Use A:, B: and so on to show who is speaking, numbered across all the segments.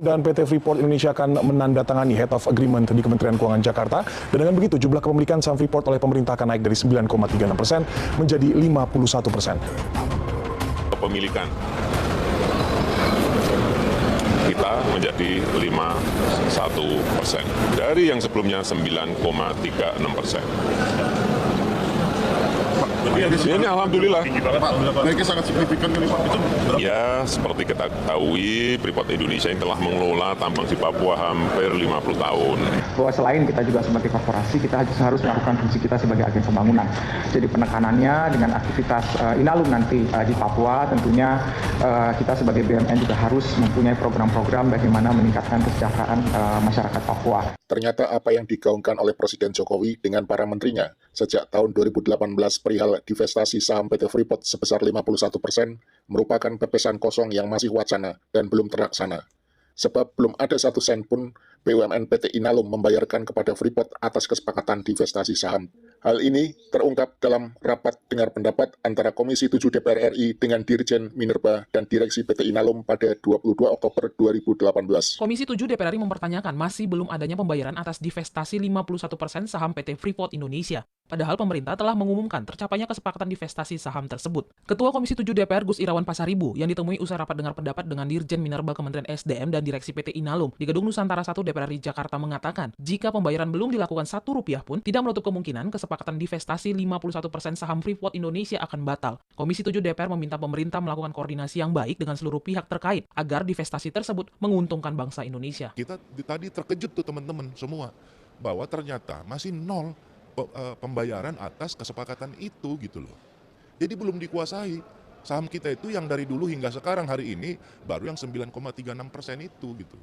A: Dan PT Freeport Indonesia akan menandatangani Head of Agreement di Kementerian Keuangan Jakarta. Dan dengan begitu, jumlah kepemilikan saham Freeport oleh pemerintah akan naik dari 9,36% menjadi 51%.
B: Kepemilikan kita menjadi 51% dari yang sebelumnya 9,36%. Ini alhamdulillah.
C: Naiknya sangat signifikan kan Pak? Itu berapa?
B: Ya, seperti kita ketahui, Freeport Indonesia yang telah mengelola tambang di Papua hampir 50 tahun.
D: Bahwa selain kita juga sebagai korporasi, kita harus melakukan fungsi kita sebagai agen pembangunan. Jadi penekanannya dengan aktivitas Inalum nanti di Papua, tentunya kita sebagai BUMN juga harus mempunyai program-program bagaimana meningkatkan kesejahteraan masyarakat Papua.
C: Ternyata apa yang digaungkan oleh Presiden Jokowi dengan para menterinya sejak tahun 2018 perihal divestasi saham PT Freeport sebesar 51% merupakan pepesan kosong yang masih wacana dan belum terlaksana. Sebab belum ada 1 sen pun BUMN PT Inalum membayarkan kepada Freeport atas kesepakatan divestasi saham. Hal ini terungkap dalam rapat dengar pendapat antara Komisi 7 DPR RI dengan Dirjen Minerba dan Direksi PT Inalum pada 22 Oktober 2018.
E: Komisi 7 DPR RI mempertanyakan masih belum adanya pembayaran atas divestasi 51% saham PT Freeport Indonesia. Padahal pemerintah telah mengumumkan tercapainya kesepakatan divestasi saham tersebut. Ketua Komisi 7 DPR Gus Irawan Pasaribu yang ditemui usai rapat dengar pendapat dengan Dirjen Minerba Kementerian SDM dan Direksi PT Inalum di Gedung Nusantara 1 DPR RI Jakarta mengatakan, jika pembayaran belum dilakukan Rp1 pun, tidak menutup kemungkinan kesepakatan divestasi 51% saham Freeport Indonesia akan batal. Komisi 7 DPR meminta pemerintah melakukan koordinasi yang baik dengan seluruh pihak terkait agar divestasi tersebut menguntungkan bangsa Indonesia.
F: Kita tadi terkejut tuh teman-teman semua bahwa ternyata masih nol pembayaran atas kesepakatan itu gitu loh. Jadi belum dikuasai. Saham kita itu yang dari dulu hingga sekarang hari ini baru yang 9,36% itu gitu.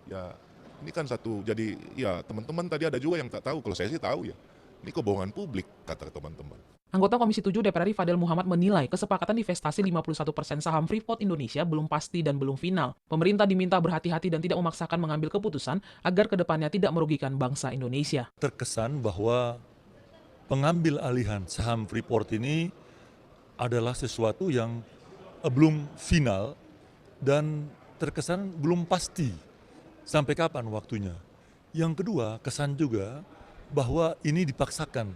F: Ya ini kan satu, jadi ya teman-teman tadi ada juga yang tak tahu, kalau saya sih tahu ya. Ini kebohongan publik kata teman-teman.
E: Anggota Komisi 7 DPR RI Fadel Muhammad menilai kesepakatan divestasi 51% saham Freeport Indonesia belum pasti dan belum final. Pemerintah diminta berhati-hati dan tidak memaksakan mengambil keputusan agar kedepannya tidak merugikan bangsa Indonesia.
G: Terkesan bahwa pengambil alihan saham Freeport ini adalah sesuatu yang belum final dan terkesan belum pasti sampai kapan waktunya. Yang kedua, kesan juga bahwa ini dipaksakan.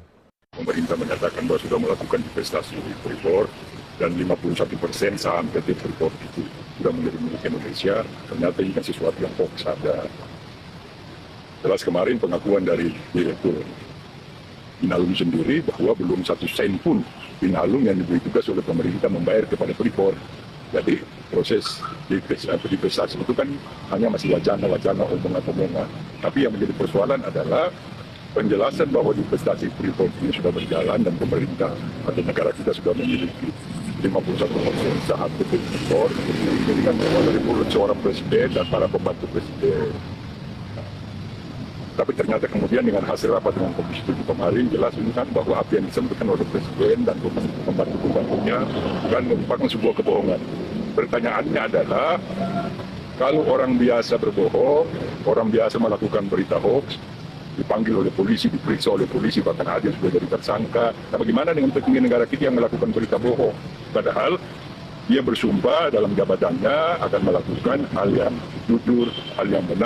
H: Pemerintah menyatakan bahwa sudah melakukan investasi di Freeport dan 51% saham PT Freeport itu sudah menjadi milik Indonesia. Ternyata ini kan sesuatu yang hoax ada. Jelas kemarin pengakuan dari Direktur Inalum sendiri bahwa belum 1 sen pun Inalum yang diberi tugas oleh pemerintah membayar kepada Freeport. Jadi proses divestasi itu kan hanya masih wacana-wacana, omongan-omongan. Tapi yang menjadi persoalan adalah penjelasan bahwa divestasi Freeport ini sudah berjalan dan pemerintah atau negara kita sudah memiliki 51% saham PT Freeport. Ini kan dari mulut seorang presiden dan para pembantu presiden. Tapi ternyata kemudian dengan hasil rapat dengan Komisi 7 kemarin jelas ini kan bahwa apa yang disampaikan oleh presiden dan pembantu-pembantunya kan merupakan sebuah kebohongan. Pertanyaannya adalah kalau orang biasa berbohong, orang biasa melakukan berita hoax, dipanggil oleh polisi, diperiksa oleh polisi, bahkan ada yang sudah jadi tersangka. Nah, bagaimana dengan petinggi negara kita yang melakukan berita bohong? Padahal dia bersumpah dalam jabatannya akan melakukan hal yang jujur, hal yang benar.